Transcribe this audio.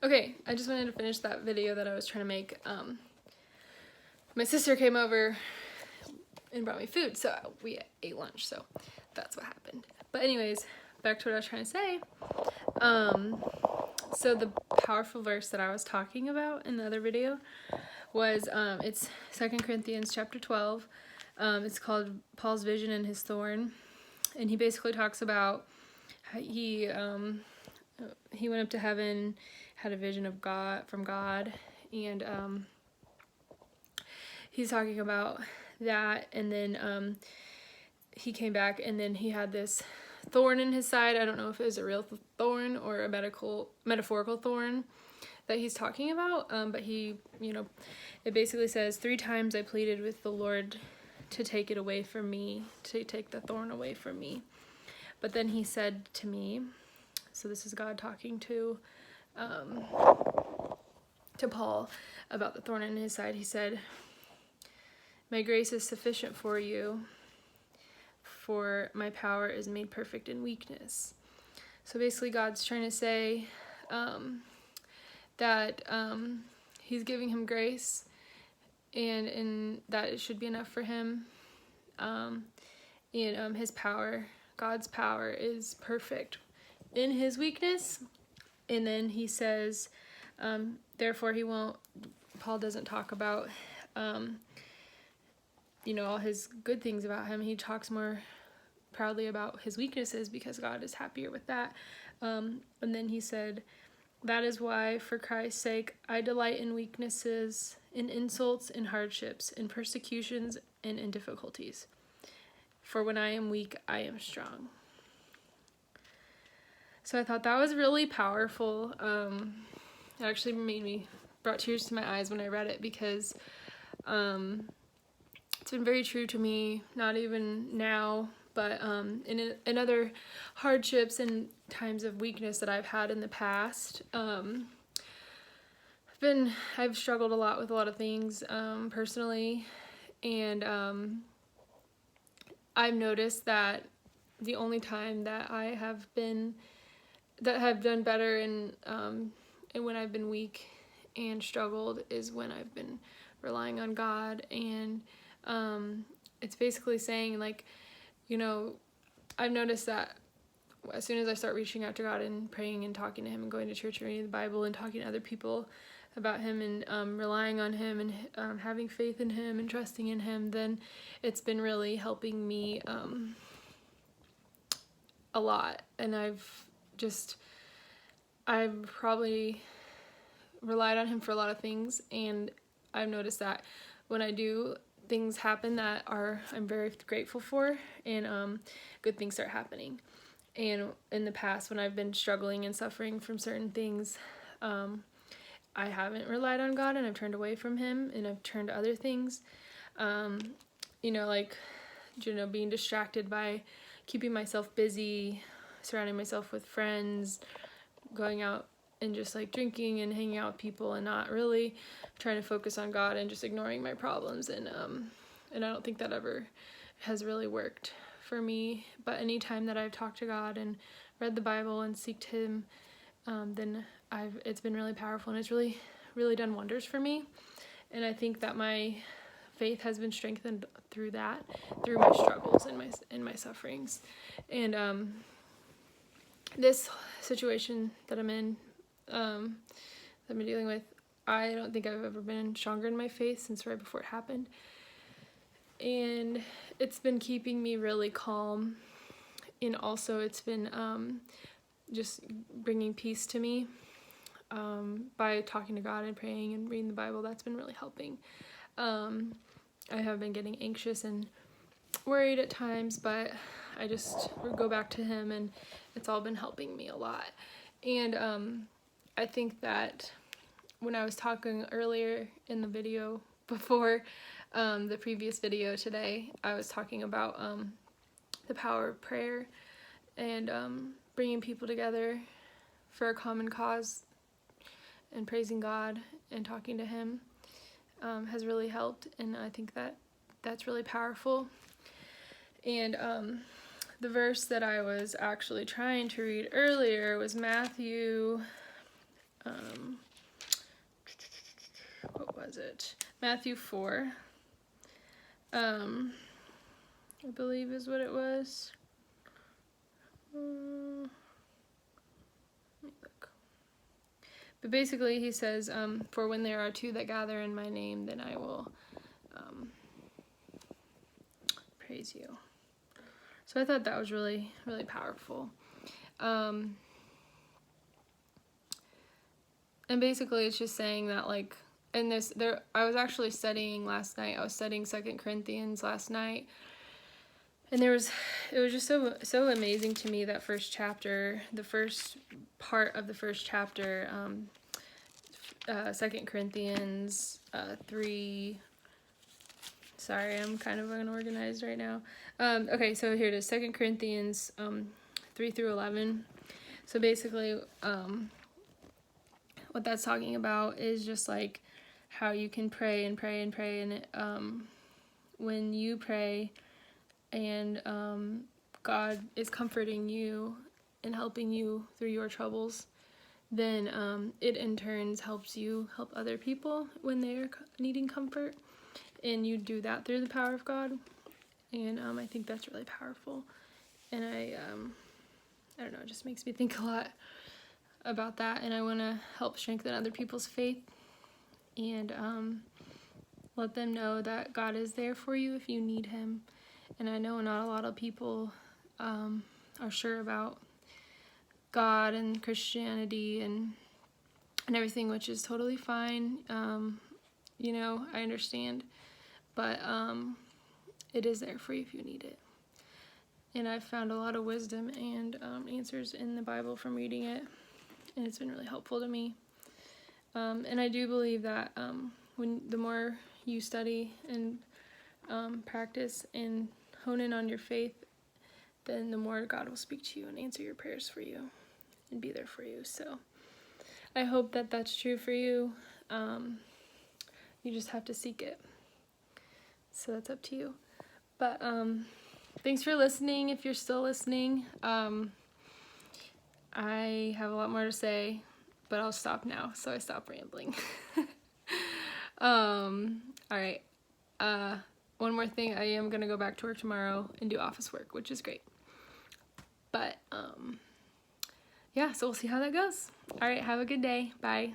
Okay, I just wanted to finish that video that I was trying to make. My sister came over and brought me food, so we ate lunch, so that's what happened. But anyways, back to what I was trying to say. So the powerful verse that I was talking about in the other video was, it's 2 Corinthians chapter 12. It's called Paul's Vision and His Thorn. And he basically talks about how he went up to heaven, had a vision of God, from God, and he's talking about that, and then he came back, and then he had this thorn in his side. I don't know if it was a real thorn or a metaphorical thorn that he's talking about, but he, it basically says, 3 times I pleaded with the Lord to take it away from me, to take the thorn away from me. But then he said to me, so this is God talking to Paul about the thorn in his side. He said, my grace is sufficient for you, for my power is made perfect in weakness. So basically God's trying to say that he's giving him grace, and that it should be enough for him. And his power, God's power, is perfect in his weakness. And then he says, therefore he won't, Paul doesn't talk about, all his good things about him. He talks more proudly about his weaknesses because God is happier with that. And then he said, that is why, for Christ's sake, I delight in weaknesses, in insults, in hardships, in persecutions, and in difficulties. For when I am weak, I am strong. So I thought that was really powerful. It actually brought tears to my eyes when I read it, because it's been very true to me, not even now, but in other hardships and times of weakness that I've had in the past. I've struggled a lot with a lot of things personally, and I've noticed that the only time that I have done better and when I've been weak and struggled is when I've been relying on God. And it's basically saying, I've noticed that as soon as I start reaching out to God and praying and talking to him and going to church and reading the Bible and talking to other people about him and relying on him and having faith in him and trusting in him, then it's been really helping me a lot. And I've probably relied on him for a lot of things, and I've noticed that when I do, things happen that I'm very grateful for, and good things start happening. And in the past, when I've been struggling and suffering from certain things, I haven't relied on God, and I've turned away from him, and I've turned to other things, being distracted by keeping myself busy, surrounding myself with friends, going out and just drinking and hanging out with people, and not really trying to focus on God, and just ignoring my problems. And I don't think that ever has really worked for me. But anytime that I've talked to God and read the Bible and seeked him, then it's been really powerful, and it's really, really done wonders for me. And I think that my faith has been strengthened through that, through my struggles and my sufferings. And this situation that I'm in, that I've been dealing with, I don't think I've ever been stronger in my faith since right before it happened. And it's been keeping me really calm, and also it's been just bringing peace to me by talking to God and praying and reading the Bible. That's been really helping. I have been getting anxious and worried at times, but I just go back to him, and it's all been helping me a lot. And I think that when I was talking earlier in the video before the previous video today, I was talking about the power of prayer and bringing people together for a common cause, and praising God and talking to him has really helped, and I think that that's really powerful. And the verse that I was actually trying to read earlier was Matthew, was it? Matthew 4, I believe is what it was. Let me look. But basically he says, for when there are two that gather in my name, then I will praise you. So I thought that was really, really powerful. And basically it's just saying that, like, in this, I was actually studying last night. I was studying 2 Corinthians last night. And it was just so amazing to me, that first chapter, the first part of the first chapter, 2 Corinthians 3. Sorry, I'm kind of unorganized right now. Okay, so here it is, 2 Corinthians 3 through 11. So basically, what that's talking about is just like how you can pray and pray and pray, and when you pray and God is comforting you and helping you through your troubles, then it in turn helps you help other people when they're needing comfort. And you do that through the power of God. And I think that's really powerful. And I don't know, it just makes me think a lot about that. And I want to help strengthen other people's faith and let them know that God is there for you if you need him. And I know not a lot of people are sure about God and Christianity and everything, which is totally fine. You know, I understand. But it is there for you if you need it. And I've found a lot of wisdom and answers in the Bible from reading it. And it's been really helpful to me. And I do believe that when the more you study and practice and hone in on your faith, then the more God will speak to you and answer your prayers for you and be there for you. So I hope that that's true for you. You just have to seek it. So that's up to you. But thanks for listening. If you're still listening, I have a lot more to say, but I'll stop now. So I stop rambling. All right. One more thing. I am going to go back to work tomorrow and do office work, which is great. But yeah, so we'll see how that goes. All right. Have a good day. Bye.